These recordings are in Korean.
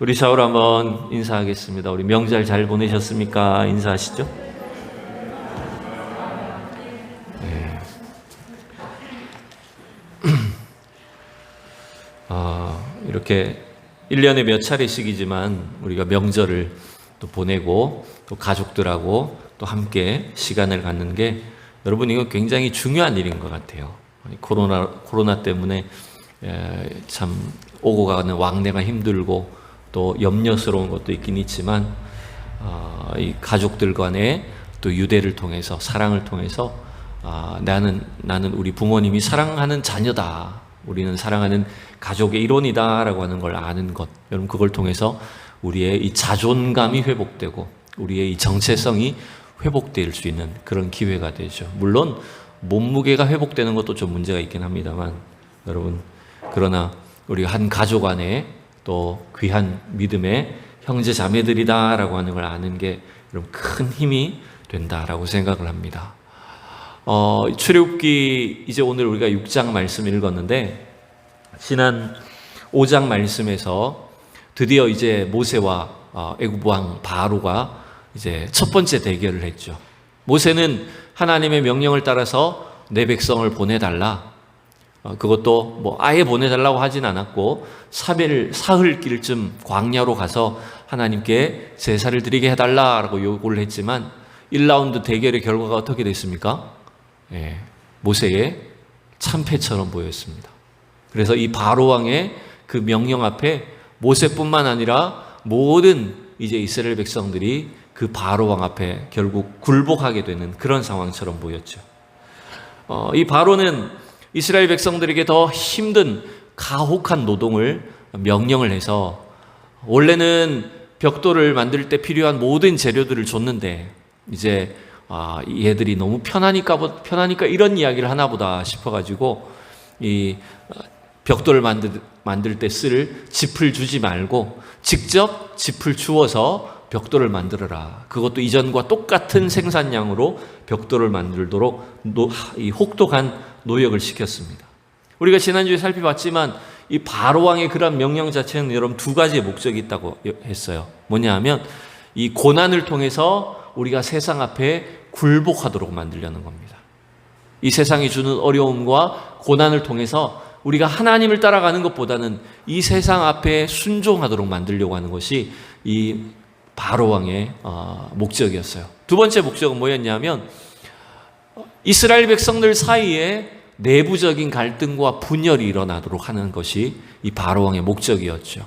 우리 샤울 한번 인사하겠습니다. 우리 명절 잘 보내셨습니까? 인사하시죠. 네. 이렇게 1년에 몇 차례씩이지만 우리가 명절을 또 보내고 또 가족들하고 또 함께 시간을 갖는 게 여러분 이거 굉장히 중요한 일인 것 같아요. 코로나 때문에 참 오고 가는 왕래가 힘들고 또 염려스러운 것도 있긴 있지만 이 가족들 간의 또 유대를 통해서 사랑을 통해서 나는 우리 부모님이 사랑하는 자녀다, 우리는 사랑하는 가족의 일원이다라고 하는 걸 아는 것, 여러분 그걸 통해서 우리의 이 자존감이 회복되고 우리의 이 정체성이 회복될 수 있는 그런 기회가 되죠. 물론 몸무게가 회복되는 것도 좀 문제가 있긴 합니다만 여러분, 그러나 우리 한 가족 안에 또 귀한 믿음의 형제 자매들이다라고 하는 걸 아는 게 여러분 큰 힘이 된다라고 생각을 합니다. 출애굽기 이제 오늘 우리가 6장 말씀 읽었는데 지난 5장 말씀에서 드디어 이제 모세와 애굽 왕 바로가 이제 첫 번째 대결을 했죠. 모세는 하나님의 명령을 따라서 내 백성을 보내달라. 그것도 뭐 아예 보내달라고 하진 않았고 사흘길쯤 광야로 가서 하나님께 제사를 드리게 해달라고 요구를 했지만 1라운드 대결의 결과가 어떻게 됐습니까? 모세의 참패처럼 보였습니다. 그래서 이 바로 왕의 그 명령 앞에 모세뿐만 아니라 모든 이제 이스라엘 백성들이 그 바로 왕 앞에 결국 굴복하게 되는 그런 상황처럼 보였죠. 이 바로는 이스라엘 백성들에게 더 힘든 가혹한 노동을 명령을 해서 원래는 벽돌을 만들 때 필요한 모든 재료들을 줬는데 이제 얘들이 너무 편하니까 이런 이야기를 하나보다 싶어가지고 이 벽돌을 만들 때 쓸 짚을 주지 말고 직접 짚을 주워서 벽돌을 만들어라. 그것도 이전과 똑같은 생산량으로 벽돌을 만들도록 이 혹독한 노역을 시켰습니다. 우리가 지난주에 살펴봤지만 이 바로 왕의 그런 명령 자체는 여러분 두 가지의 목적이 있다고 했어요. 뭐냐 하면 이 고난을 통해서 우리가 세상 앞에 굴복하도록 만들려는 겁니다. 이 세상이 주는 어려움과 고난을 통해서 우리가 하나님을 따라가는 것보다는 이 세상 앞에 순종하도록 만들려고 하는 것이 이 바로 왕의 목적이었어요. 두 번째 목적은 뭐였냐면 이스라엘 백성들 사이에 내부적인 갈등과 분열이 일어나도록 하는 것이 이 바로 왕의 목적이었죠.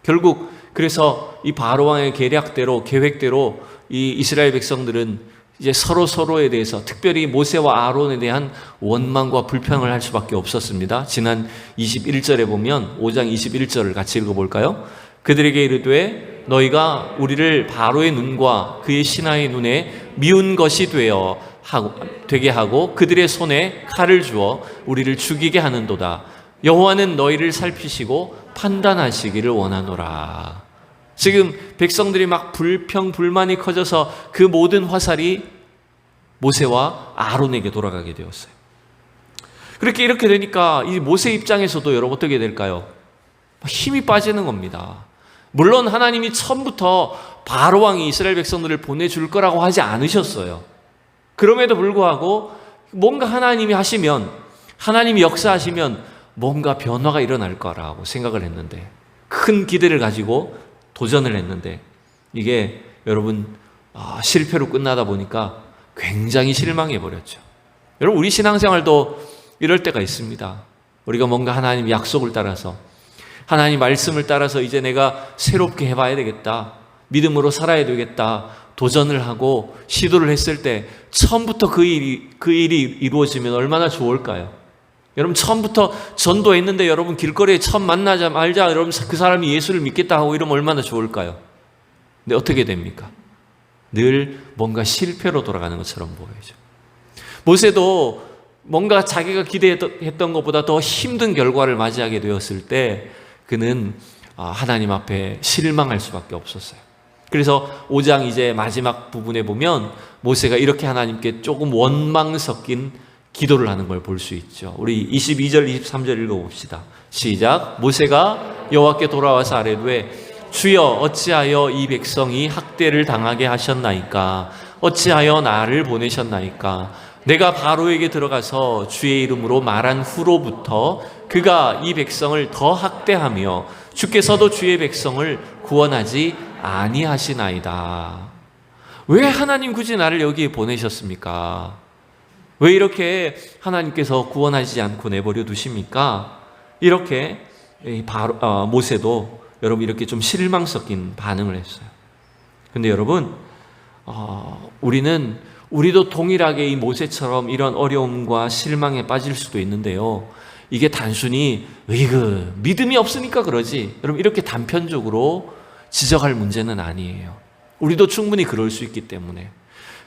결국 그래서 이 바로 왕의 계획대로 이 이스라엘 백성들은 이제 서로에 대해서 특별히 모세와 아론에 대한 원망과 불평을 할 수밖에 없었습니다. 지난 21절에 보면 5장 21절을 같이 읽어볼까요? 그들에게 이르되 너희가 우리를 바로의 눈과 그의 신하의 눈에 미운 것이 되게 하고 그들의 손에 칼을 주어 우리를 죽이게 하는도다. 여호와는 너희를 살피시고 판단하시기를 원하노라. 지금 백성들이 막 불만이 커져서 그 모든 화살이 모세와 아론에게 돌아가게 되었어요. 이렇게 되니까 이 모세 입장에서도 여러분 어떻게 될까요? 힘이 빠지는 겁니다. 물론 하나님이 처음부터 바로 왕이 이스라엘 백성들을 보내줄 거라고 하지 않으셨어요. 그럼에도 불구하고 뭔가 하나님이 하시면, 하나님이 역사하시면 뭔가 변화가 일어날 거라고 생각을 했는데, 큰 기대를 가지고 도전을 했는데 이게 여러분 실패로 끝나다 보니까 굉장히 실망해버렸죠. 여러분 우리 신앙생활도 이럴 때가 있습니다. 우리가 뭔가 하나님 약속을 따라서 하나님 말씀을 따라서 이제 내가 새롭게 해봐야 되겠다, 믿음으로 살아야 되겠다 도전을 하고 시도를 했을 때 처음부터 그 일이 이루어지면 얼마나 좋을까요? 여러분 처음부터 전도했는데 여러분 길거리에 처음 만나자마자 여러분 그 사람이 예수를 믿겠다 하고 이러면 얼마나 좋을까요? 근데 어떻게 됩니까? 늘 뭔가 실패로 돌아가는 것처럼 보여요. 모세도 뭔가 자기가 기대했던 것보다 더 힘든 결과를 맞이하게 되었을 때 그는 하나님 앞에 실망할 수밖에 없었어요. 그래서 5장 이제 마지막 부분에 보면 모세가 이렇게 하나님께 조금 원망 섞인 기도를 하는 걸 볼 수 있죠. 우리 22절 23절 읽어봅시다. 시작. 모세가 여호와께 돌아와서 아뢰되 주여 어찌하여 이 백성이 학대를 당하게 하셨나이까? 어찌하여 나를 보내셨나이까? 내가 바로에게 들어가서 주의 이름으로 말한 후로부터 그가 이 백성을 더 학대하며 주께서도 주의 백성을 구원하지 아니하시나이다. 왜 하나님 굳이 나를 여기에 보내셨습니까? 왜 이렇게 하나님께서 구원하지 않고 내버려 두십니까? 이렇게 모세도 여러분 이렇게 좀 실망 섞인 반응을 했어요. 근데 여러분 우리도 동일하게 이 모세처럼 이런 어려움과 실망에 빠질 수도 있는데요. 이게 단순히 믿음이 없으니까 그러지, 여러분 이렇게 단편적으로 지적할 문제는 아니에요. 우리도 충분히 그럴 수 있기 때문에.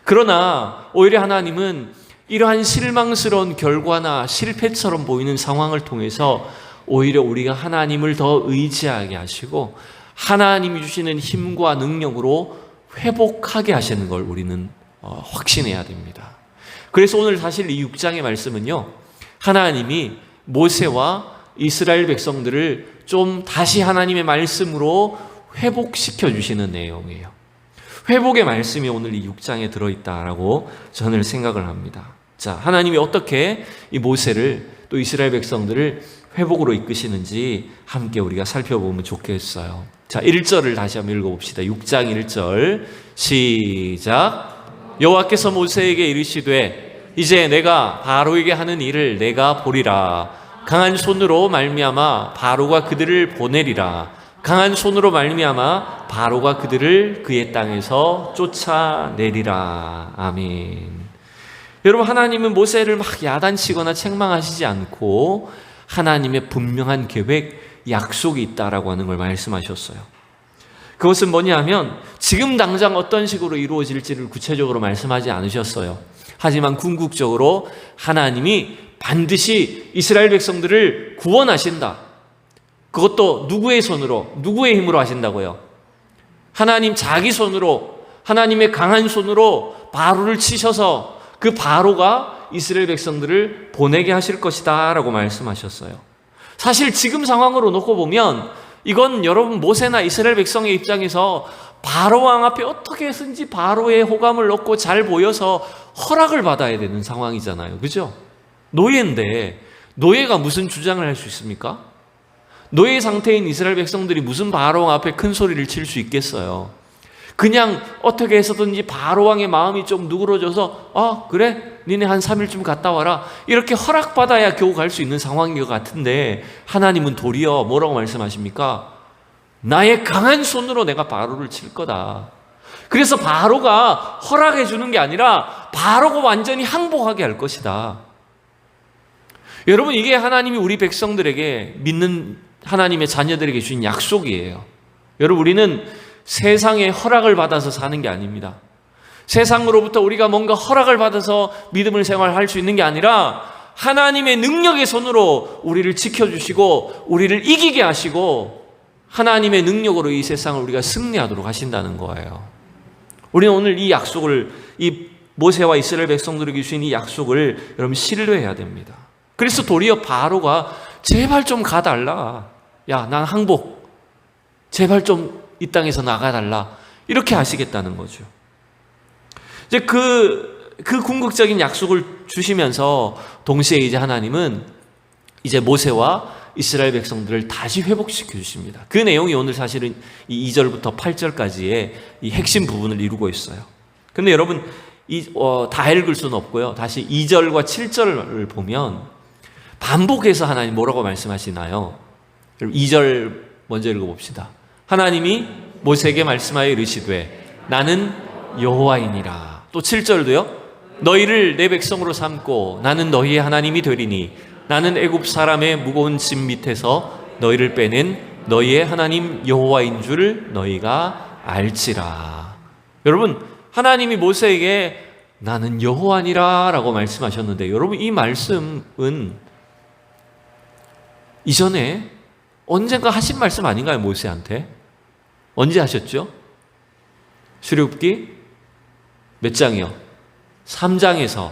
그러나 오히려 하나님은 이러한 실망스러운 결과나 실패처럼 보이는 상황을 통해서 오히려 우리가 하나님을 더 의지하게 하시고 하나님이 주시는 힘과 능력으로 회복하게 하시는 걸 우리는 확신해야 됩니다. 그래서 오늘 사실 이 6장의 말씀은요, 하나님이 모세와 이스라엘 백성들을 좀 다시 하나님의 말씀으로 회복시켜 주시는 내용이에요. 회복의 말씀이 오늘 이 6장에 들어있다라고 저는 생각을 합니다. 자, 하나님이 어떻게 이 모세를 또 이스라엘 백성들을 회복으로 이끄시는지 함께 우리가 살펴보면 좋겠어요. 자, 1절을 다시 한번 읽어봅시다. 6장 1절 시작. 여호와께서 모세에게 이르시되 이제 내가 바로에게 하는 일을 내가 보리라. 강한 손으로 말미암아 바로가 그들을 보내리라. 강한 손으로 말미암아 바로가 그들을 그의 땅에서 쫓아내리라. 아멘. 여러분, 하나님은 모세를 막 야단치거나 책망하시지 않고 하나님의 분명한 계획, 약속이 있다라고 하는 걸 말씀하셨어요. 그것은 뭐냐면 지금 당장 어떤 식으로 이루어질지를 구체적으로 말씀하지 않으셨어요. 하지만 궁극적으로 하나님이 반드시 이스라엘 백성들을 구원하신다. 그것도 누구의 손으로, 누구의 힘으로 하신다고요? 하나님 자기 손으로, 하나님의 강한 손으로 바로를 치셔서 그 바로가 이스라엘 백성들을 보내게 하실 것이다 라고 말씀하셨어요. 사실 지금 상황으로 놓고 보면 이건 여러분 모세나 이스라엘 백성의 입장에서 바로 왕 앞에 어떻게 해서든지 바로의 호감을 얻고 잘 보여서 허락을 받아야 되는 상황이잖아요. 그죠? 노예인데 노예가 무슨 주장을 할 수 있습니까? 노예 상태인 이스라엘 백성들이 무슨 바로 왕 앞에 큰 소리를 칠 수 있겠어요? 그냥 어떻게 해서든지 바로 왕의 마음이 좀 누그러져서 그래? 니네 한 3일쯤 갔다 와라. 이렇게 허락받아야 겨우 갈 수 있는 상황인 것 같은데 하나님은 도리어 뭐라고 말씀하십니까? 나의 강한 손으로 내가 바로를 칠 거다. 그래서 바로가 허락해 주는 게 아니라 바로가 완전히 항복하게 할 것이다. 여러분, 이게 하나님이 우리 백성들에게 믿는 하나님의 자녀들에게 주신 약속이에요. 여러분, 우리는 세상의 허락을 받아서 사는 게 아닙니다. 세상으로부터 우리가 뭔가 허락을 받아서 믿음을 생활할 수 있는 게 아니라 하나님의 능력의 손으로 우리를 지켜주시고 우리를 이기게 하시고 하나님의 능력으로 이 세상을 우리가 승리하도록 하신다는 거예요. 우리는 오늘 이 약속을, 이 모세와 이스라엘 백성들에게 주신 이 약속을 여러분 신뢰해야 됩니다. 그래서 도리어 바로가 제발 좀 가달라. 야, 난 항복. 제발 좀 이 땅에서 나가달라. 이렇게 하시겠다는 거죠. 이제 그 궁극적인 약속을 주시면서 동시에 이제 하나님은 이제 모세와 이스라엘 백성들을 다시 회복시켜 주십니다. 그 내용이 오늘 사실은 이 2절부터 8절까지의 이 핵심 부분을 이루고 있어요. 근데 여러분, 다 읽을 수는 없고요. 다시 2절과 7절을 보면 반복해서 하나님 뭐라고 말씀하시나요? 2절 먼저 읽어봅시다. 하나님이 모세에게 말씀하여 이르시되 나는 여호와이니라. 또 7절도요. 너희를 내 백성으로 삼고 나는 너희의 하나님이 되리니 나는 애굽 사람의 무거운 짐 밑에서 너희를 빼낸 너희의 하나님 여호와인 줄 너희가 알지라. 여러분, 하나님이 모세에게 나는 여호와니라 라고 말씀하셨는데, 여러분 이 말씀은 이전에 언젠가 하신 말씀 아닌가요? 모세한테 언제 하셨죠? 출애굽기 몇 장이요? 3장에서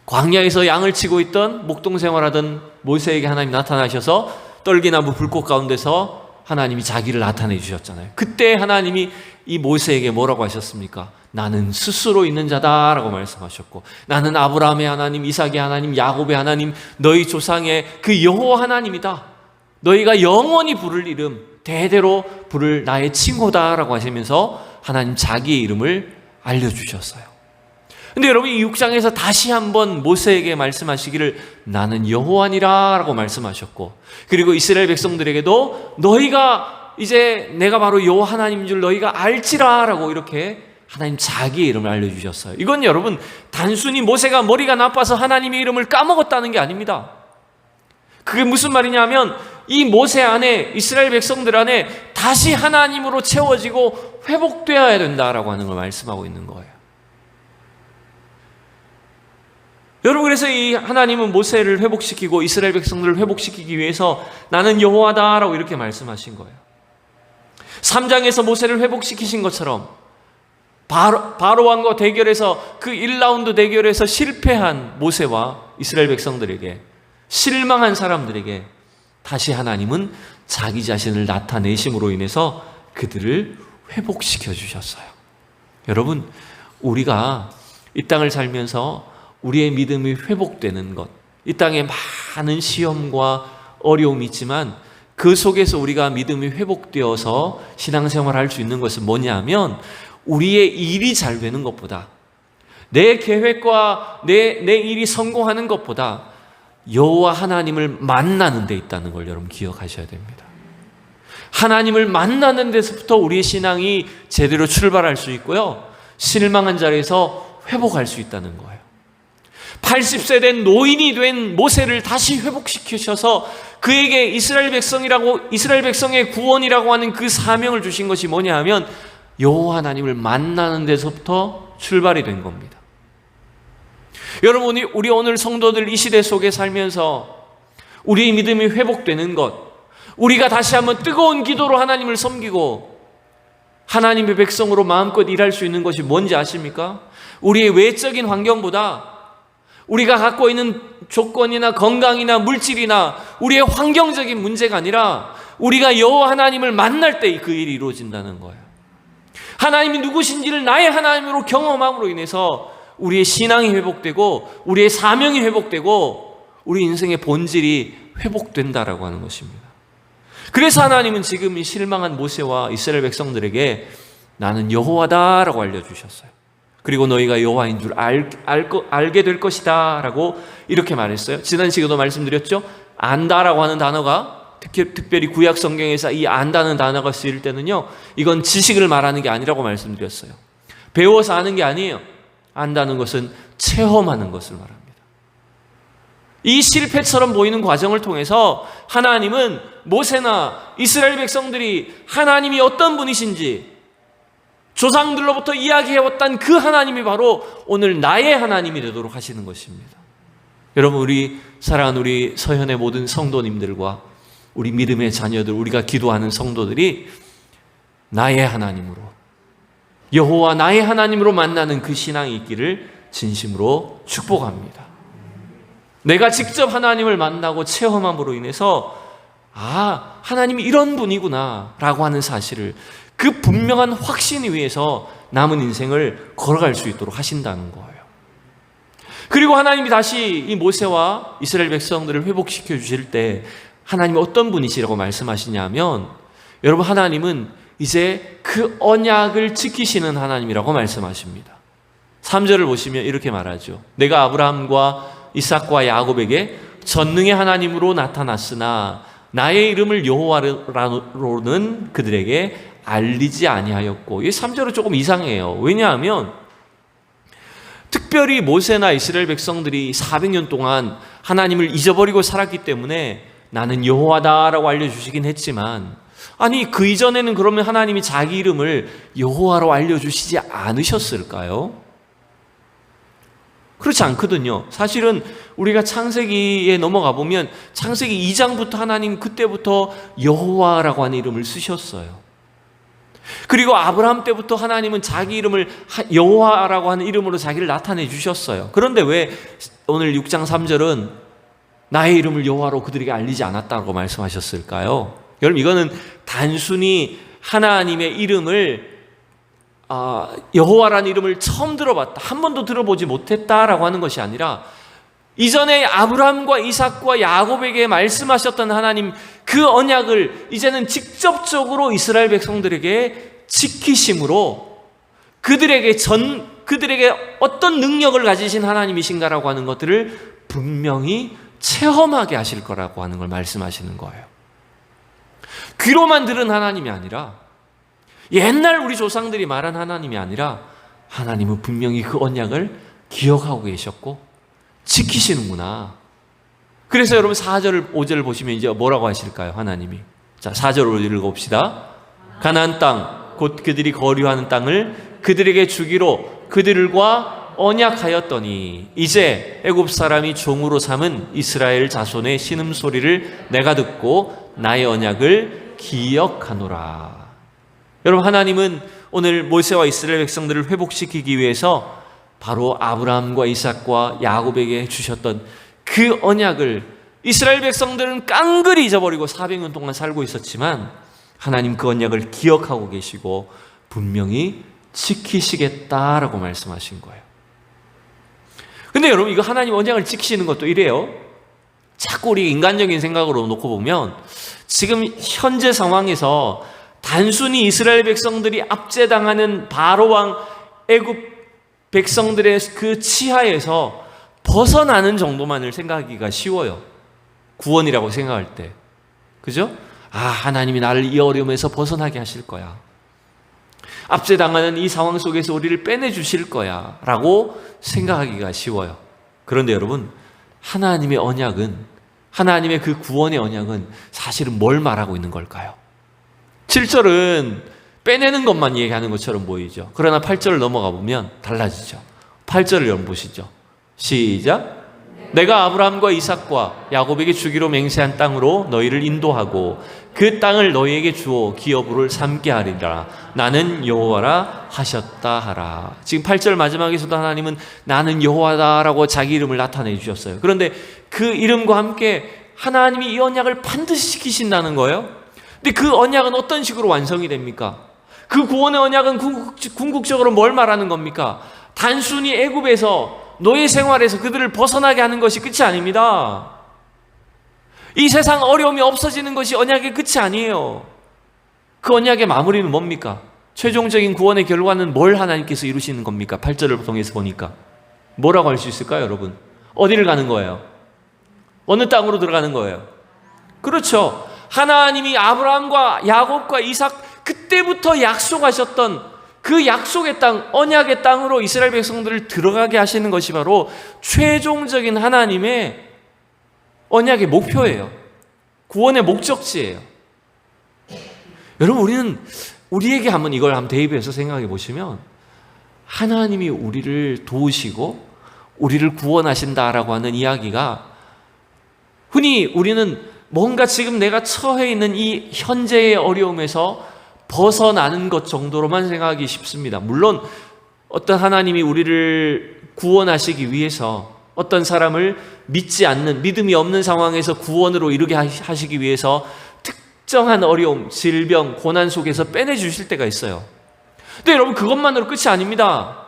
광야에서 양을 치고 있던 목동 생활하던 모세에게 하나님 나타나셔서 떨기나무 불꽃 가운데서 하나님이 자기를 나타내 주셨잖아요. 그때 하나님이 이 모세에게 뭐라고 하셨습니까? 나는 스스로 있는 자다라고 말씀하셨고, 나는 아브라함의 하나님, 이삭의 하나님, 야곱의 하나님, 너희 조상의 그 여호와 하나님이다. 너희가 영원히 부를 이름, 대대로 부를 나의 칭호다라고 하시면서 하나님 자기의 이름을 알려주셨어요. 근데 여러분, 이 6장에서 다시 한번 모세에게 말씀하시기를 나는 여호와니라 라고 말씀하셨고, 그리고 이스라엘 백성들에게도 너희가 이제 내가 바로 여호와 하나님인 줄 너희가 알지라 라고 이렇게 하나님 자기의 이름을 알려주셨어요. 이건 여러분 단순히 모세가 머리가 나빠서 하나님의 이름을 까먹었다는 게 아닙니다. 그게 무슨 말이냐면 이 모세 안에, 이스라엘 백성들 안에 다시 하나님으로 채워지고 회복되어야 된다라고 하는 걸 말씀하고 있는 거예요. 여러분, 그래서 이 하나님은 모세를 회복시키고 이스라엘 백성들을 회복시키기 위해서 나는 여호와다라고 이렇게 말씀하신 거예요. 3장에서 모세를 회복시키신 것처럼 바로 왕과 대결에서 그 1라운드 대결에서 실패한 모세와 이스라엘 백성들에게, 실망한 사람들에게 다시 하나님은 자기 자신을 나타내심으로 인해서 그들을 회복시켜 주셨어요. 여러분, 우리가 이 땅을 살면서 우리의 믿음이 회복되는 것, 이 땅에 많은 시험과 어려움이 있지만 그 속에서 우리가 믿음이 회복되어서 신앙생활을 할 수 있는 것은 뭐냐 하면 우리의 일이 잘 되는 것보다, 내 계획과 내 일이 성공하는 것보다 여호와 하나님을 만나는 데 있다는 걸 여러분 기억하셔야 됩니다. 하나님을 만나는 데서부터 우리의 신앙이 제대로 출발할 수 있고요, 실망한 자리에서 회복할 수 있다는 거예요. 80세 된 노인이 된 모세를 다시 회복시키셔서 그에게 이스라엘 백성의 구원이라고 하는 그 사명을 주신 것이 뭐냐 하면 여호와 하나님을 만나는 데서부터 출발이 된 겁니다. 여러분이, 우리 오늘 성도들 이 시대 속에 살면서 우리의 믿음이 회복되는 것, 우리가 다시 한번 뜨거운 기도로 하나님을 섬기고 하나님의 백성으로 마음껏 일할 수 있는 것이 뭔지 아십니까? 우리의 외적인 환경보다 우리가 갖고 있는 조건이나 건강이나 물질이나 우리의 환경적인 문제가 아니라 우리가 여호와 하나님을 만날 때 그 일이 이루어진다는 거예요. 하나님이 누구신지를 나의 하나님으로 경험함으로 인해서 우리의 신앙이 회복되고 우리의 사명이 회복되고 우리 인생의 본질이 회복된다라고 하는 것입니다. 그래서 하나님은 지금 이 실망한 모세와 이스라엘 백성들에게 나는 여호와다라고 알려주셨어요. 그리고 너희가 여호와인 줄 알게 될 것이다 라고 이렇게 말했어요. 지난 시간에도 말씀드렸죠. 안다라고 하는 단어가 특별히 구약 성경에서 이 안다는 단어가 쓰일 때는요, 이건 지식을 말하는 게 아니라고 말씀드렸어요. 배워서 아는 게 아니에요. 안다는 것은 체험하는 것을 말합니다. 이 실패처럼 보이는 과정을 통해서 하나님은 모세나 이스라엘 백성들이 하나님이 어떤 분이신지 조상들로부터 이야기해왔던 그 하나님이 바로 오늘 나의 하나님이 되도록 하시는 것입니다. 여러분, 우리 사랑하는 우리 서현의 모든 성도님들과 우리 믿음의 자녀들, 우리가 기도하는 성도들이 나의 하나님으로, 여호와 나의 하나님으로 만나는 그 신앙이 있기를 진심으로 축복합니다. 내가 직접 하나님을 만나고 체험함으로 인해서 하나님이 이런 분이구나 라고 하는 사실을, 그 분명한 확신 위에서 남은 인생을 걸어갈 수 있도록 하신다는 거예요. 그리고 하나님이 다시 이 모세와 이스라엘 백성들을 회복시켜 주실 때 하나님이 어떤 분이시라고 말씀하시냐면, 여러분, 하나님은 이제 그 언약을 지키시는 하나님이라고 말씀하십니다. 3절을 보시면 이렇게 말하죠. 내가 아브라함과 이삭과 야곱에게 전능의 하나님으로 나타났으나 나의 이름을 여호와로는 그들에게 알리지 아니하였고, 이 3절은 조금 이상해요. 왜냐하면 특별히 모세나 이스라엘 백성들이 400년 동안 하나님을 잊어버리고 살았기 때문에 나는 여호와다라고 알려주시긴 했지만, 아니 그 이전에는 그러면 하나님이 자기 이름을 여호와로 알려주시지 않으셨을까요? 그렇지 않거든요. 사실은 우리가 창세기에 넘어가 보면 창세기 2장부터 하나님 그때부터 여호와라고 하는 이름을 쓰셨어요. 그리고 아브라함 때부터 하나님은 자기 이름을 여호와라고 하는 이름으로 자기를 나타내 주셨어요. 그런데 왜 오늘 6장 3절은 나의 이름을 여호와로 그들에게 알리지 않았다고 말씀하셨을까요? 여러분, 이거는 단순히 하나님의 이름을 여호와라는 이름을 처음 들어봤다, 한 번도 들어보지 못했다라고 하는 것이 아니라 이전에 아브라함과 이삭과 야곱에게 말씀하셨던 하나님 그 언약을 이제는 직접적으로 이스라엘 백성들에게 지키심으로 그들에게 어떤 능력을 가지신 하나님이신가라고 하는 것들을 분명히 체험하게 하실 거라고 하는 걸 말씀하시는 거예요. 귀로만 들은 하나님이 아니라, 옛날 우리 조상들이 말한 하나님이 아니라, 하나님은 분명히 그 언약을 기억하고 계셨고 지키시는구나. 그래서 여러분 4절 5절을 보시면 이제 뭐라고 하실까요? 하나님이. 자, 4절 읽어봅시다. 가나안 땅 곧 그들이 거류하는 땅을 그들에게 주기로 그들과 언약하였더니 이제 애굽 사람이 종으로 삼은 이스라엘 자손의 신음소리를 내가 듣고 나의 언약을 기억하노라. 여러분, 하나님은 오늘 모세와 이스라엘 백성들을 회복시키기 위해서 바로 아브라함과 이삭과 야곱에게 주셨던 그 언약을 이스라엘 백성들은 깡그리 잊어버리고 400년 동안 살고 있었지만 하나님 그 언약을 기억하고 계시고 분명히 지키시겠다라고 말씀하신 거예요. 근데 여러분, 이거 하나님 언약을 지키시는 것도 이래요. 자꾸 우리 인간적인 생각으로 놓고 보면 지금 현재 상황에서 단순히 이스라엘 백성들이 압제당하는 바로왕 애굽 백성들의 그 치하에서 벗어나는 정도만을 생각하기가 쉬워요. 구원이라고 생각할 때. 그죠? 하나님이 나를 이 어려움에서 벗어나게 하실 거야. 압제당하는 이 상황 속에서 우리를 빼내주실 거야 라고 생각하기가 쉬워요. 그런데 여러분, 하나님의 언약은, 하나님의 그 구원의 언약은 사실은 뭘 말하고 있는 걸까요? 7절은 빼내는 것만 얘기하는 것처럼 보이죠. 그러나 8절을 넘어가 보면 달라지죠. 8절을 여러분 보시죠. 시작. 내가 아브라함과 이삭과 야곱에게 주기로 맹세한 땅으로 너희를 인도하고 그 땅을 너희에게 주어 기업으로 삼게 하리라. 나는 여호와라 하셨다 하라. 지금 8절 마지막에서도 하나님은 나는 여호와다라고 자기 이름을 나타내 주셨어요. 그런데 그 이름과 함께 하나님이 이 언약을 반드시 지키신다는 거예요. 근데 그 언약은 어떤 식으로 완성이 됩니까? 그 구원의 언약은 궁극적으로 뭘 말하는 겁니까? 단순히 애굽에서 노예 생활에서 그들을 벗어나게 하는 것이 끝이 아닙니다. 이 세상 어려움이 없어지는 것이 언약의 끝이 아니에요. 그 언약의 마무리는 뭡니까? 최종적인 구원의 결과는 뭘 하나님께서 이루시는 겁니까? 8절을 통해서 보니까 뭐라고 할 수 있을까요, 여러분? 어디를 가는 거예요? 어느 땅으로 들어가는 거예요? 그렇죠. 하나님이 아브라함과 야곱과 이삭 그때부터 약속하셨던 그 약속의 땅, 언약의 땅으로 이스라엘 백성들을 들어가게 하시는 것이 바로 최종적인 하나님의 언약의 목표예요. 구원의 목적지예요. 여러분, 우리에게 한번 이걸 한번 대입해서 생각해 보시면 하나님이 우리를 도우시고 우리를 구원하신다라고 하는 이야기가 흔히 우리는 뭔가 지금 내가 처해 있는 이 현재의 어려움에서 벗어나는 것 정도로만 생각하기 쉽습니다. 물론 어떤 하나님이 우리를 구원하시기 위해서 어떤 사람을 믿지 않는, 믿음이 없는 상황에서 구원으로 이르게 하시기 위해서 특정한 어려움, 질병, 고난 속에서 빼내주실 때가 있어요. 근데 여러분, 그것만으로 끝이 아닙니다.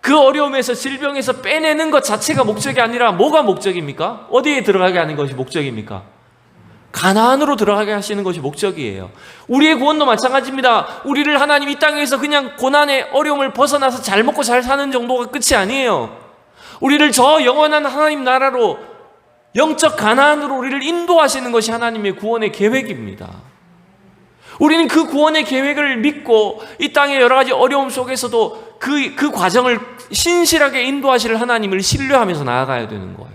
그 어려움에서, 질병에서 빼내는 것 자체가 목적이 아니라 뭐가 목적입니까? 어디에 들어가게 하는 것이 목적입니까? 가나안으로 들어가게 하시는 것이 목적이에요. 우리의 구원도 마찬가지입니다. 우리를 하나님 이 땅에서 그냥 고난의 어려움을 벗어나서 잘 먹고 잘 사는 정도가 끝이 아니에요. 우리를 저 영원한 하나님 나라로, 영적 가나안으로 우리를 인도하시는 것이 하나님의 구원의 계획입니다. 우리는 그 구원의 계획을 믿고 이 땅의 여러 가지 어려움 속에서도 그 과정을 신실하게 인도하실 하나님을 신뢰하면서 나아가야 되는 거예요.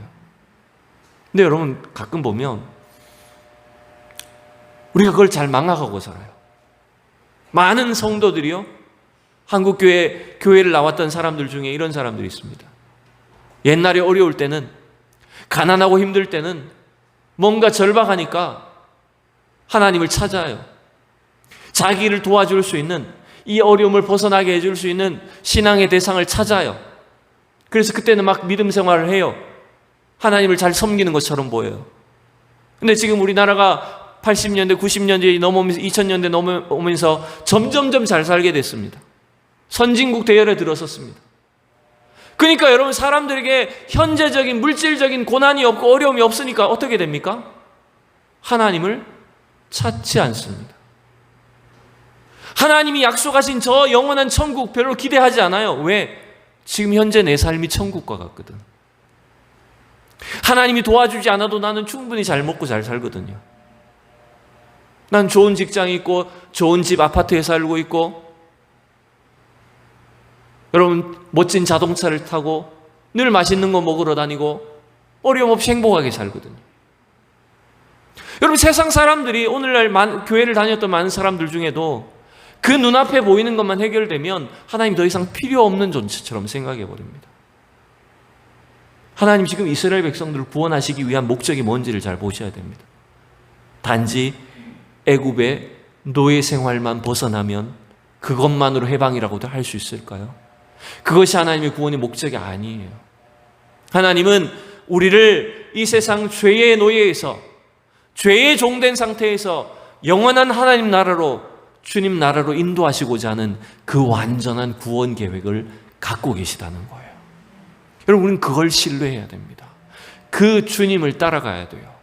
근데 여러분, 가끔 보면 우리가 그걸 잘 망각하고 살아요. 많은 성도들이요, 한국 교회를 나왔던 사람들 중에 이런 사람들이 있습니다. 옛날에 어려울 때는, 가난하고 힘들 때는, 뭔가 절박하니까 하나님을 찾아요. 자기를 도와줄 수 있는, 이 어려움을 벗어나게 해줄 수 있는 신앙의 대상을 찾아요. 그래서 그때는 막 믿음 생활을 해요. 하나님을 잘 섬기는 것처럼 보여요. 근데 지금 우리나라가 80년대, 90년대 넘어오면서 2000년대 넘어오면서 점점점 잘 살게 됐습니다. 선진국 대열에 들어섰습니다. 그러니까 여러분, 사람들에게 현재적인 물질적인 고난이 없고 어려움이 없으니까 어떻게 됩니까? 하나님을 찾지 않습니다. 하나님이 약속하신 저 영원한 천국 별로 기대하지 않아요. 왜? 지금 현재 내 삶이 천국과 같거든. 하나님이 도와주지 않아도 나는 충분히 잘 먹고 잘 살거든요. 난 좋은 직장이 있고 좋은 집 아파트에 살고 있고, 여러분, 멋진 자동차를 타고 늘 맛있는 거 먹으러 다니고 어려움 없이 행복하게 살거든요. 여러분, 세상 사람들이 오늘날 교회를 다녔던 많은 사람들 중에도 그 눈앞에 보이는 것만 해결되면 하나님 더 이상 필요 없는 존재처럼 생각해 버립니다. 하나님 지금 이스라엘 백성들을 구원하시기 위한 목적이 뭔지를 잘 보셔야 됩니다. 단지 애굽의 노예 생활만 벗어나면 그것만으로 해방이라고도 할 수 있을까요? 그것이 하나님의 구원의 목적이 아니에요. 하나님은 우리를 이 세상 죄의 노예에서, 죄의 종된 상태에서 영원한 하나님 나라로, 주님 나라로 인도하시고자 하는 그 완전한 구원 계획을 갖고 계시다는 거예요. 여러분, 우리는 그걸 신뢰해야 됩니다. 그 주님을 따라가야 돼요.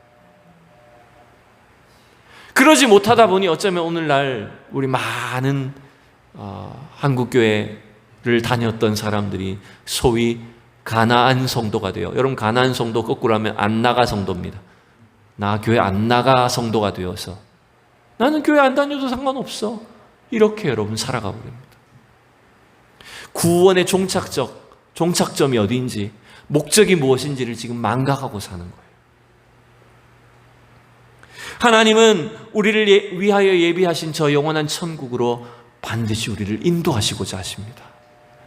그러지 못하다 보니 어쩌면 오늘날 우리 많은 한국교회를 다녔던 사람들이 소위 가나안 성도가 돼요. 여러분, 가나안 성도 거꾸로 하면 안 나가 성도입니다. 나 교회 안 나가 성도가 되어서 나는 교회 안 다녀도 상관없어, 이렇게 여러분 살아가 버립니다. 구원의 종착점이 어디인지, 목적이 무엇인지를 지금 망각하고 사는 거예요. 하나님은 우리를 위하여 예비하신 저 영원한 천국으로 반드시 우리를 인도하시고자 하십니다.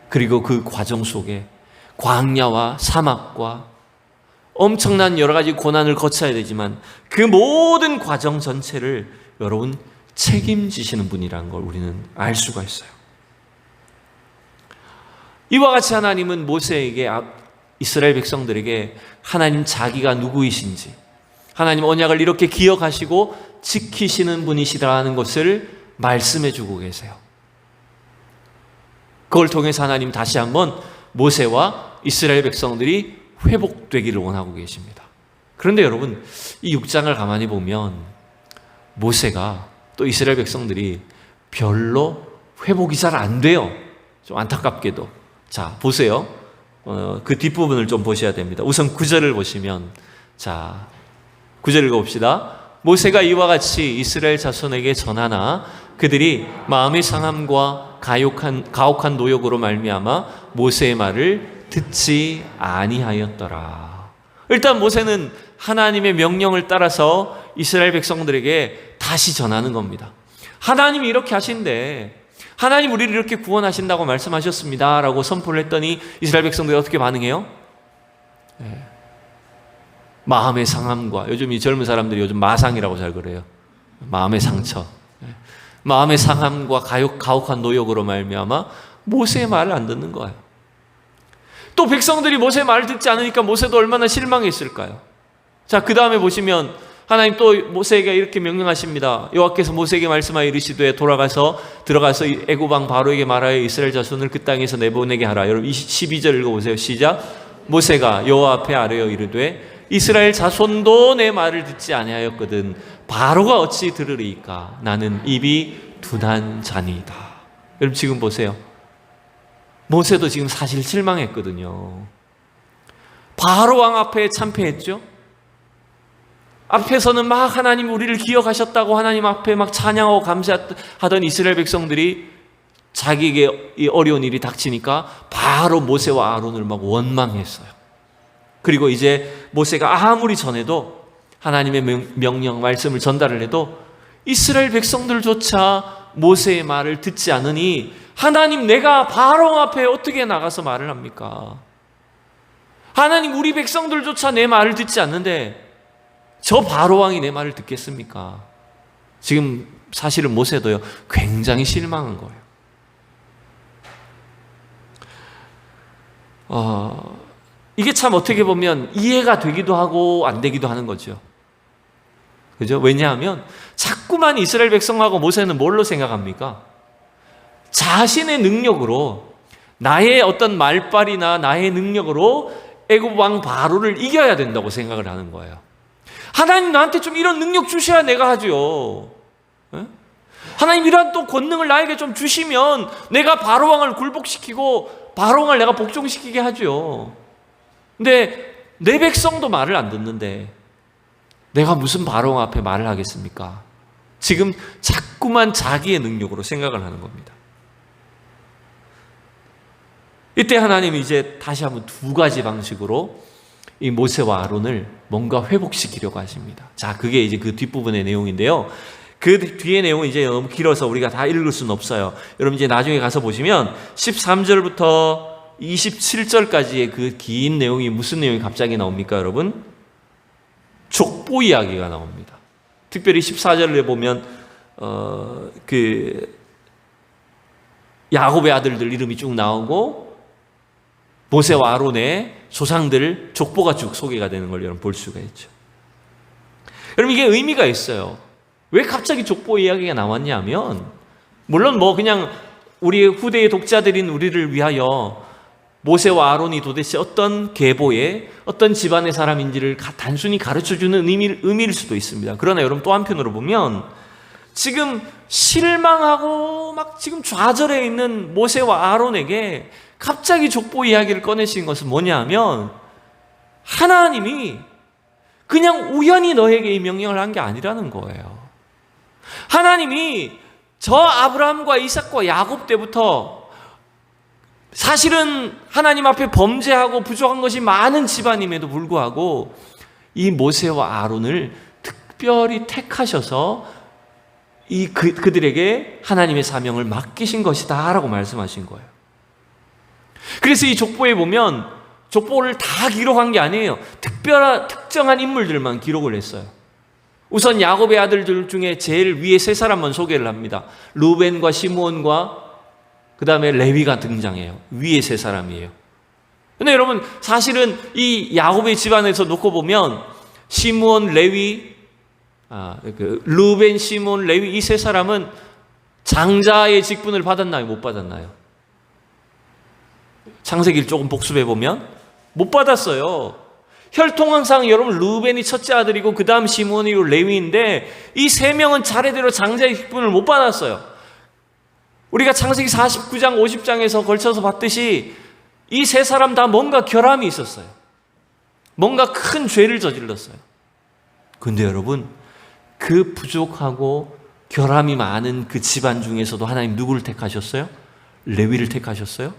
그리고 그 과정 속에 광야와 사막과 엄청난 여러 가지 고난을 거쳐야 되지만 그 모든 과정 전체를 여러분 책임지시는 분이라는 걸 우리는 알 수가 있어요. 이와 같이 하나님은 모세에게, 이스라엘 백성들에게 하나님 자기가 누구이신지, 하나님 언약을 이렇게 기억하시고 지키시는 분이시라는 것을 말씀해 주고 계세요. 그걸 통해서 하나님 다시 한번 모세와 이스라엘 백성들이 회복되기를 원하고 계십니다. 그런데 여러분, 이 6장을 가만히 보면 모세가 또 이스라엘 백성들이 별로 회복이 잘 안 돼요. 좀 안타깝게도. 자, 보세요. 그 뒷부분을 좀 보셔야 됩니다. 우선 9절을 보시면, 자, 9절 읽어봅시다. 모세가 이와 같이 이스라엘 자손에게 전하나 그들이 마음의 상함과 가혹한 노역으로 말미암아 모세의 말을 듣지 아니하였더라. 일단 모세는 하나님의 명령을 따라서 이스라엘 백성들에게 다시 전하는 겁니다. 하나님이 이렇게 하신대, 하나님 우리를 이렇게 구원하신다고 말씀하셨습니다 라고 선포를 했더니 이스라엘 백성들이 어떻게 반응해요? 마음의 상함과, 요즘 이 젊은 사람들이 요즘 마상이라고 잘 그래요. 마음의 상처, 마음의 상함과 가혹한 노역으로 말미암아 모세의 말을 안 듣는 거예요. 또 백성들이 모세의 말을 듣지 않으니까 모세도 얼마나 실망했을까요? 자, 그 다음에 보시면 하나님 또 모세에게 이렇게 명령하십니다. 여호와께서 모세에게 말씀하여 이르시되 들어가서 애굽 왕 바로에게 말하여 이스라엘 자손을 그 땅에서 내보내게 하라. 여러분 12절 읽어보세요. 시작. 모세가 여호와 앞에 아뢰어 이르되 이스라엘 자손도 내 말을 듣지 아니하였거든 바로가 어찌 들으리이까? 나는 입이 둔한 자니이다. 여러분 지금 보세요. 모세도 지금 사실 실망했거든요. 바로 왕 앞에 참패했죠. 앞에서는 막 하나님 우리를 기억하셨다고 하나님 앞에 막 찬양하고 감사하던 이스라엘 백성들이 자기에게 이 어려운 일이 닥치니까 바로 모세와 아론을 막 원망했어요. 그리고 이제 모세가 아무리 전해도 하나님의 명령 말씀을 전달을 해도 이스라엘 백성들조차 모세의 말을 듣지 않으니 하나님 내가 바로 앞에 어떻게 나가서 말을 합니까? 하나님 우리 백성들조차 내 말을 듣지 않는데 저 바로왕이 내 말을 듣겠습니까? 지금 사실은 모세도요 굉장히 실망한 거예요. 이게 참 어떻게 보면 이해가 되기도 하고 안 되기도 하는 거죠. 그죠? 왜냐하면 자꾸만 이스라엘 백성하고 모세는 뭘로 생각합니까? 자신의 능력으로, 나의 어떤 말발이나 나의 능력으로 애굽 왕 바로를 이겨야 된다고 생각을 하는 거예요. 하나님 나한테 좀 이런 능력 주셔야 내가 하죠. 하나님 이런 또 권능을 나에게 좀 주시면 내가 바로 왕을 굴복시키고 바로 왕을 내가 복종시키게 하죠. 근데 내 백성도 말을 안 듣는데 내가 무슨 바로 왕 앞에 말을 하겠습니까? 지금 자꾸만 자기의 능력으로 생각을 하는 겁니다. 이때 하나님이 이제 다시 한번 두 가지 방식으로 이 모세와 아론을 뭔가 회복시키려고 하십니다. 자, 그게 이제 그 뒷부분의 내용인데요. 그 뒤의 내용은 이제 너무 길어서 우리가 다 읽을 수는 없어요. 여러분 이제 나중에 가서 보시면 13절부터 27절까지의 그 긴 내용이 무슨 내용이 갑자기 나옵니까, 여러분? 족보 이야기가 나옵니다. 특별히 14절에 보면 그 야곱의 아들들 이름이 쭉 나오고 모세와 아론의 조상들 족보가 쭉 소개가 되는 걸 여러분 볼 수가 있죠. 여러분 이게 의미가 있어요. 왜 갑자기 족보 이야기가 나왔냐면, 물론 뭐 그냥 우리 후대의 독자들인 우리를 위하여 모세와 아론이 도대체 어떤 계보의 어떤 집안의 사람인지를 단순히 가르쳐주는 의미일 수도 있습니다. 그러나 여러분 또 한편으로 보면 지금 실망하고 막 지금 좌절해 있는 모세와 아론에게 갑자기 족보 이야기를 꺼내신 것은 뭐냐 하면, 하나님이 그냥 우연히 너에게 이 명령을 한 게 아니라는 거예요. 하나님이 저 아브라함과 이삭과 야곱 때부터 사실은 하나님 앞에 범죄하고 부족한 것이 많은 집안임에도 불구하고 이 모세와 아론을 특별히 택하셔서 그들에게 하나님의 사명을 맡기신 것이다 라고 말씀하신 거예요. 그래서 이 족보에 보면 족보를 다 기록한 게 아니에요. 특정한 인물들만 기록을 했어요. 우선 야곱의 아들들 중에 제일 위에 세 사람만 소개를 합니다. 루벤과 시므온과 그 다음에 레위가 등장해요. 위에 세 사람이에요. 근데 여러분 사실은 이 야곱의 집안에서 놓고 보면 시므온, 레위, 루벤, 시므온, 레위 이 세 사람은 장자의 직분을 받았나요? 못 받았나요? 창세기를 조금 복습해 보면 못 받았어요. 혈통상상 여러분 루벤이 첫째 아들이고 그 다음 시므온이 레위인데 이 세 명은 차례대로 장자의 직분을 못 받았어요. 우리가 창세기 49장 50장에서 걸쳐서 봤듯이 이 세 사람 다 뭔가 결함이 있었어요. 뭔가 큰 죄를 저질렀어요. 근데 여러분 그 부족하고 결함이 많은 그 집안 중에서도 하나님 누구를 택하셨어요? 레위를 택하셨어요.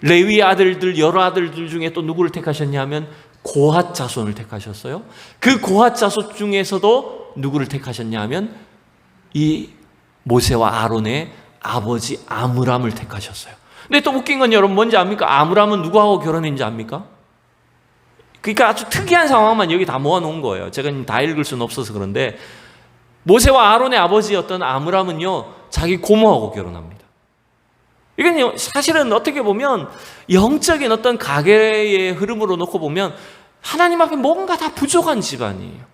레위 아들들 여러 아들들 중에 또 누구를 택하셨냐면 고핫 자손을 택하셨어요. 그 고핫 자손 중에서도 누구를 택하셨냐면 이 모세와 아론의 아버지 아므람을 택하셨어요. 근데 또 웃긴 건 여러분 뭔지 압니까? 아므람은 누구하고 결혼했는지 압니까? 그러니까 아주 특이한 상황만 여기 다 모아놓은 거예요. 제가 다 읽을 수는 없어서 그런데 모세와 아론의 아버지였던 아므람은요 자기 고모하고 결혼합니다. 이건 사실은 어떻게 보면 영적인 어떤 가계의 흐름으로 놓고 보면 하나님 앞에 뭔가 다 부족한 집안이에요.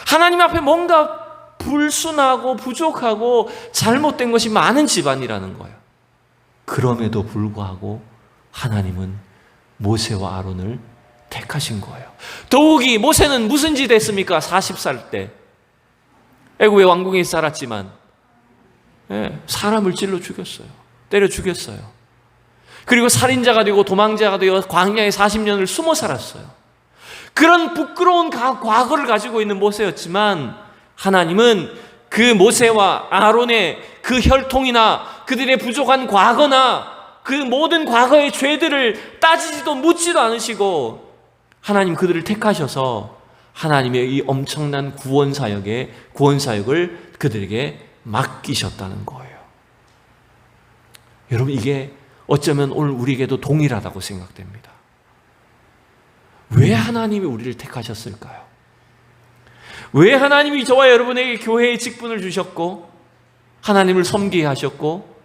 하나님 앞에 뭔가 불순하고 부족하고 잘못된 것이 많은 집안이라는 거예요. 그럼에도 불구하고 하나님은 모세와 아론을 택하신 거예요. 더욱이 모세는 무슨 짓 했습니까? 40살 때 애굽의 왕궁에 살았지만 사람을 찔러 죽였어요. 때려 죽였어요. 그리고 살인자가 되고 도망자가 되어 광야에 40년을 숨어 살았어요. 그런 부끄러운 과거를 가지고 있는 모세였지만 하나님은 그 모세와 아론의 그 혈통이나 그들의 부족한 과거나 그 모든 과거의 죄들을 따지지도 묻지도 않으시고 하나님 그들을 택하셔서 하나님의 이 엄청난 구원 사역을 그들에게 맡기셨다는 거예요. 여러분 이게 어쩌면 오늘 우리에게도 동일하다고 생각됩니다. 왜 하나님이 우리를 택하셨을까요? 왜 하나님이 저와 여러분에게 교회의 직분을 주셨고 하나님을 섬기게 하셨고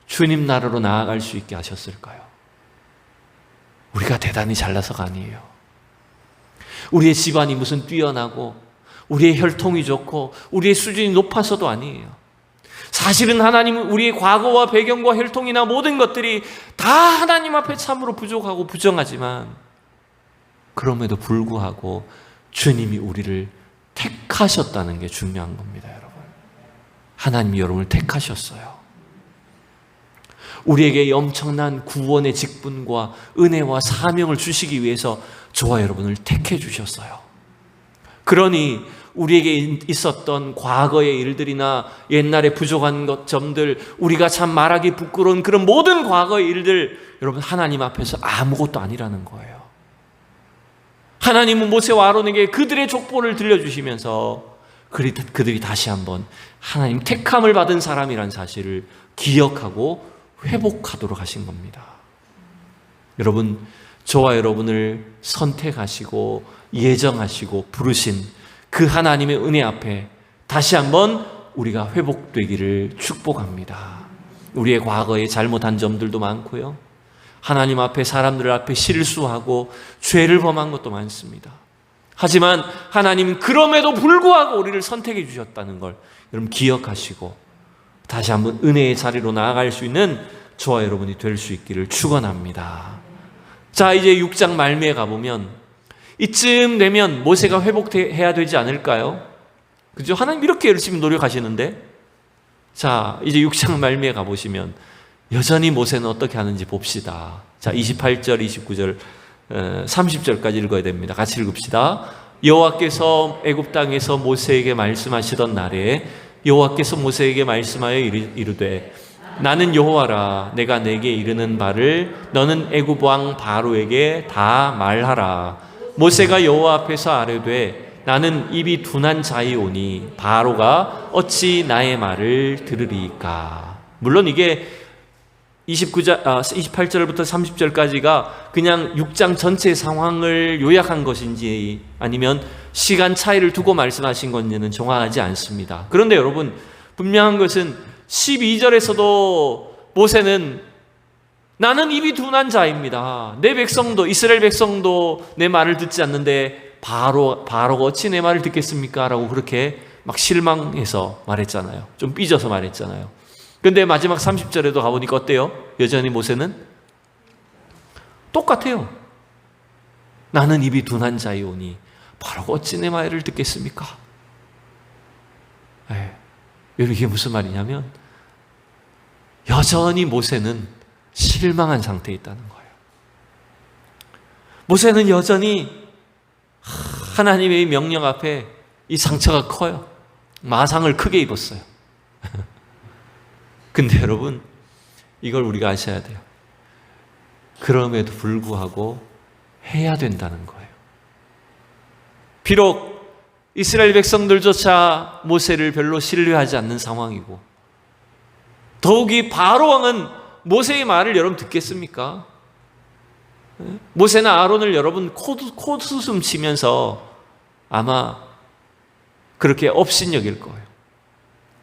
주님 나라로 나아갈 수 있게 하셨을까요? 우리가 대단히 잘나서가 아니에요. 우리의 집안이 무슨 뛰어나고 우리의 혈통이 좋고 우리의 수준이 높아서도 아니에요. 사실은 하나님은 우리의 과거와 배경과 혈통이나 모든 것들이 다 하나님 앞에 참으로 부족하고 부정하지만 그럼에도 불구하고 주님이 우리를 택하셨다는 게 중요한 겁니다, 여러분. 하나님이 여러분을 택하셨어요. 우리에게 이 엄청난 구원의 직분과 은혜와 사명을 주시기 위해서 저와 여러분을 택해 주셨어요. 그러니 우리에게 있었던 과거의 일들이나 옛날에 부족한 점들, 우리가 참 말하기 부끄러운 그런 모든 과거의 일들, 여러분 하나님 앞에서 아무것도 아니라는 거예요. 하나님은 모세와 아론에게 그들의 족보를 들려주시면서 그들이 다시 한번 하나님 택함을 받은 사람이란 사실을 기억하고 회복하도록 하신 겁니다. 여러분, 저와 여러분을 선택하시고 예정하시고 부르신 그 하나님의 은혜 앞에 다시 한번 우리가 회복되기를 축복합니다. 우리의 과거에 잘못한 점들도 많고요, 하나님 앞에 사람들 앞에 실수하고 죄를 범한 것도 많습니다. 하지만 하나님은 그럼에도 불구하고 우리를 선택해 주셨다는 걸 여러분 기억하시고 다시 한번 은혜의 자리로 나아갈 수 있는 저와 여러분이 될 수 있기를 축원합니다. 자, 이제 6장 말미에 가보면 이쯤 되면 모세가 회복해야 되지 않을까요? 그죠? 하나님 이렇게 열심히 노력하시는데, 자, 이제 6장 말미에 가보시면 여전히 모세는 어떻게 하는지 봅시다. 자, 28절, 29절, 30절까지 읽어야 됩니다. 같이 읽읍시다. 여호와께서 애굽 땅에서 모세에게 말씀하시던 날에 여호와께서 모세에게 말씀하여 이르되 나는 여호와라. 내가 내게 이르는 바를 너는 애굽 왕 바로에게 다 말하라. 모세가 여호와 앞에서 아뢰되 나는 입이 둔한 자이오니 바로가 어찌 나의 말을 들으리까. 물론 이게 28절부터 30절까지가 그냥 6장 전체 상황을 요약한 것인지 아니면 시간 차이를 두고 말씀하신 건지는 정확하지 않습니다. 그런데 여러분, 분명한 것은 12절에서도 모세는 나는 입이 둔한 자입니다. 내 백성도, 이스라엘 백성도 내 말을 듣지 않는데 바로가 어찌 내 말을 듣겠습니까? 라고 그렇게 막 실망해서 말했잖아요. 좀 삐져서 말했잖아요. 근데 마지막 30절에도 가보니까 어때요? 여전히 모세는 똑같아요. 나는 입이 둔한 자이오니 바로가 어찌 내 말을 듣겠습니까? 여러분, 이게 무슨 말이냐면 여전히 모세는 실망한 상태에 있다는 거예요. 모세는 여전히 하나님의 명령 앞에 이 상처가 커요. 마상을 크게 입었어요. 근데 여러분, 이걸 우리가 아셔야 돼요. 그럼에도 불구하고 해야 된다는 거예요. 비록 이스라엘 백성들조차 모세를 별로 신뢰하지 않는 상황이고, 더욱이 바로 왕은 모세의 말을 여러분 듣겠습니까? 모세나 아론을 여러분 코웃음 치면서 아마 그렇게 업신여길 거예요.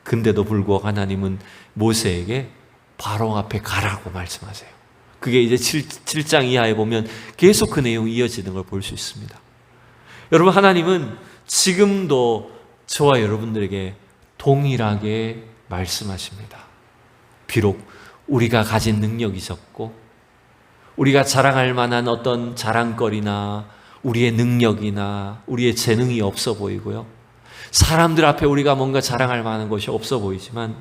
근데도 불구하고 하나님은 모세에게 바로 앞에 가라고 말씀하세요. 그게 이제 7장 이하에 보면 계속 그 내용이 이어지는 걸 볼 수 있습니다. 여러분, 하나님은 지금도 저와 여러분들에게 동일하게 말씀하십니다. 비록 우리가 가진 능력이 적고 우리가 자랑할 만한 어떤 자랑거리나 우리의 능력이나 우리의 재능이 없어 보이고요, 사람들 앞에 우리가 뭔가 자랑할 만한 것이 없어 보이지만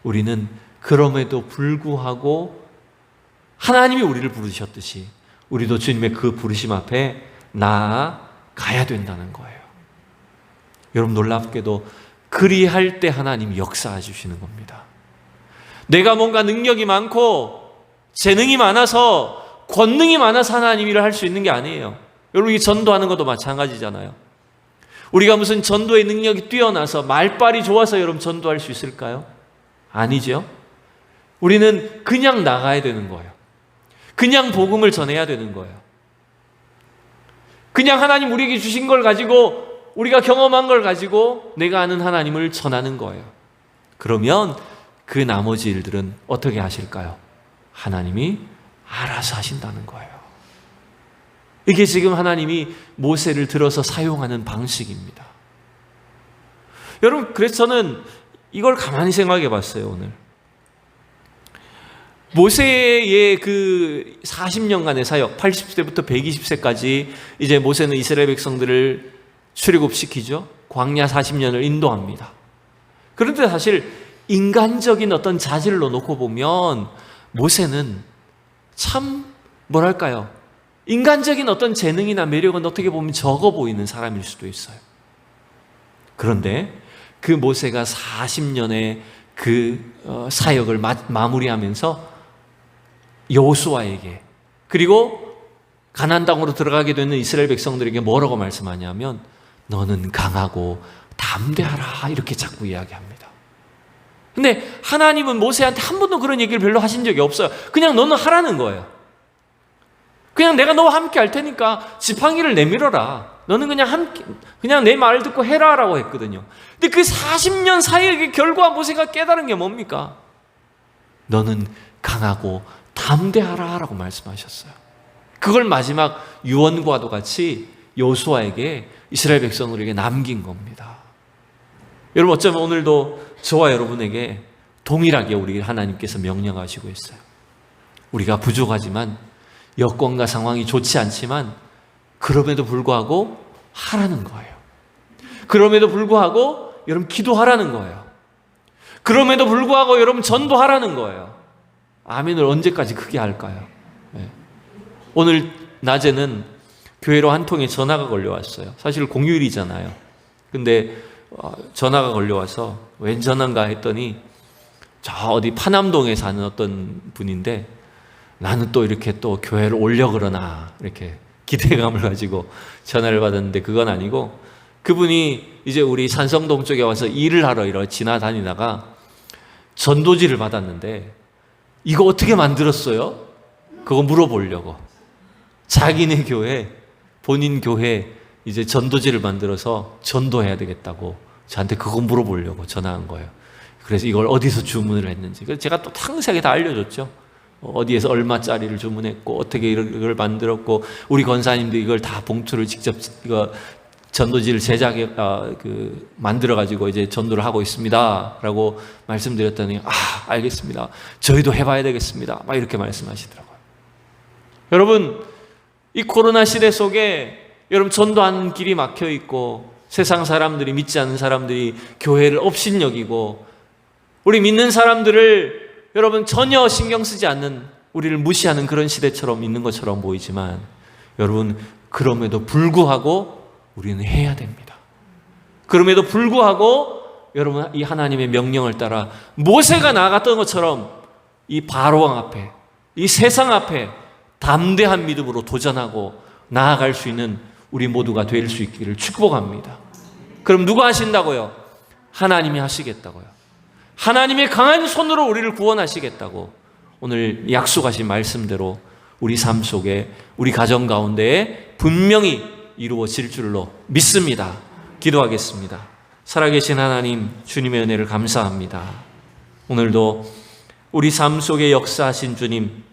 우리는 그럼에도 불구하고 하나님이 우리를 부르셨듯이 우리도 주님의 그 부르심 앞에 나아가야 된다는 거예요. 여러분, 놀랍게도 그리할 때 하나님이 역사해 주시는 겁니다. 내가 뭔가 능력이 많고 재능이 많아서, 권능이 많아서 하나님 일을 할 수 있는 게 아니에요. 여러분, 이 전도하는 것도 마찬가지잖아요. 우리가 무슨 전도의 능력이 뛰어나서 말빨이 좋아서 여러분 전도할 수 있을까요? 아니죠. 우리는 그냥 나가야 되는 거예요. 그냥 복음을 전해야 되는 거예요. 그냥 하나님 우리에게 주신 걸 가지고, 우리가 경험한 걸 가지고 내가 아는 하나님을 전하는 거예요. 그러면 그 나머지 일들은 어떻게 하실까요? 하나님이 알아서 하신다는 거예요. 이게 지금 하나님이 모세를 들어서 사용하는 방식입니다. 여러분, 그래서 저는 이걸 가만히 생각해 봤어요, 오늘. 모세의 그 40년간의 사역, 80세부터 120세까지 이제 모세는 이스라엘 백성들을 출애굽시키죠. 광야 40년을 인도합니다. 그런데 사실 인간적인 어떤 자질로 놓고 보면 모세는 참 뭐랄까요? 인간적인 어떤 재능이나 매력은 어떻게 보면 적어 보이는 사람일 수도 있어요. 그런데 그 모세가 40년의 그 사역을 마무리하면서 여호수아에게, 그리고 가나안 땅으로 들어가게 되는 이스라엘 백성들에게 뭐라고 말씀하냐면 너는 강하고 담대하라, 이렇게 자꾸 이야기합니다. 근데 하나님은 모세한테 한 번도 그런 얘기를 별로 하신 적이 없어요. 그냥 너는 하라는 거예요. 그냥 내가 너와 함께 할 테니까 지팡이를 내밀어라. 너는 그냥 내 말 듣고 해라라고 했거든요. 근데 그 40년 사이의 결과 모세가 깨달은 게 뭡니까? 너는 강하고 담대하라라고 말씀하셨어요. 그걸 마지막 유언과도 같이 여호수아에게, 이스라엘 백성들에게 남긴 겁니다. 여러분, 어쩌면 오늘도 저와 여러분에게 동일하게 우리 하나님께서 명령하시고 있어요. 우리가 부족하지만, 여건과 상황이 좋지 않지만 그럼에도 불구하고 하라는 거예요. 그럼에도 불구하고 여러분 기도하라는 거예요. 그럼에도 불구하고 여러분 전도하라는 거예요. 아멘을 언제까지 크게 할까요? 네. 오늘 낮에는 교회로 한 통의 전화가 걸려왔어요. 사실 공휴일이잖아요. 근데 전화가 걸려와서 웬 전화인가 했더니 저 어디 파남동에 사는 어떤 분인데 나는 또 이렇게 또 교회를 오려 그러나 이렇게 기대감을 가지고 전화를 받았는데 그건 아니고, 그분이 이제 우리 산성동 쪽에 와서 일을 하러 지나다니다가 전도지를 받았는데 이거 어떻게 만들었어요? 그거 물어보려고. 자기네 교회, 본인 교회 이제 전도지를 만들어서 전도해야 되겠다고 저한테 그거 물어보려고 전화한 거예요. 그래서 이걸 어디서 주문을 했는지. 그래서 제가 또 상세하게 다 알려줬죠. 어디에서 얼마짜리를 주문했고 어떻게 이걸 만들었고, 우리 권사님도 이걸 다 봉투를 직접 이거 전도지를 만들어 가지고 이제 전도를 하고 있습니다라고 말씀드렸더니 알겠습니다. 저희도 해봐야 되겠습니다. 막 이렇게 말씀하시더라고요. 여러분, 이 코로나 시대 속에 여러분 전도하는 길이 막혀 있고 세상 사람들이, 믿지 않는 사람들이 교회를 업신여기고 우리 믿는 사람들을 여러분 전혀 신경 쓰지 않는, 우리를 무시하는 그런 시대처럼 있는 것처럼 보이지만 여러분, 그럼에도 불구하고 우리는 해야 됩니다. 그럼에도 불구하고 여러분, 이 하나님의 명령을 따라 모세가 나아갔던 것처럼 이 바로왕 앞에, 이 세상 앞에 담대한 믿음으로 도전하고 나아갈 수 있는 우리 모두가 될 수 있기를 축복합니다. 그럼 누가 하신다고요? 하나님이 하시겠다고요. 하나님의 강한 손으로 우리를 구원하시겠다고 오늘 약속하신 말씀대로 우리 삶 속에, 우리 가정 가운데에 분명히 이루어질 줄로 믿습니다. 기도하겠습니다. 살아계신 하나님, 주님의 은혜를 감사합니다. 오늘도 우리 삶 속에 역사하신 주님,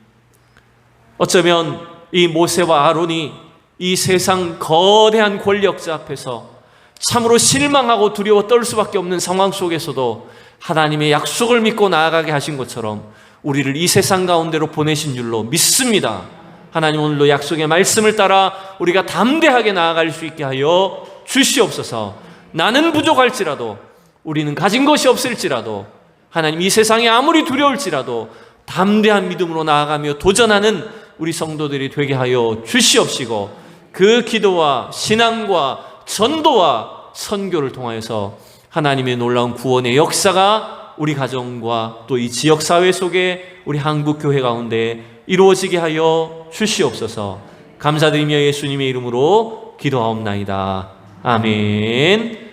어쩌면 이 모세와 아론이 이 세상 거대한 권력자 앞에서 참으로 실망하고 두려워 떨 수밖에 없는 상황 속에서도 하나님의 약속을 믿고 나아가게 하신 것처럼 우리를 이 세상 가운데로 보내신 줄로 믿습니다. 하나님, 오늘도 약속의 말씀을 따라 우리가 담대하게 나아갈 수 있게 하여 주시옵소서. 나는 부족할지라도, 우리는 가진 것이 없을지라도, 하나님, 이 세상이 아무리 두려울지라도 담대한 믿음으로 나아가며 도전하는 우리 성도들이 되게 하여 주시옵시고, 그 기도와 신앙과 전도와 선교를 통하여서 하나님의 놀라운 구원의 역사가 우리 가정과 또 이 지역사회 속에 우리 한국교회 가운데 이루어지게 하여 주시옵소서. 감사드리며 예수님의 이름으로 기도하옵나이다. 아멘.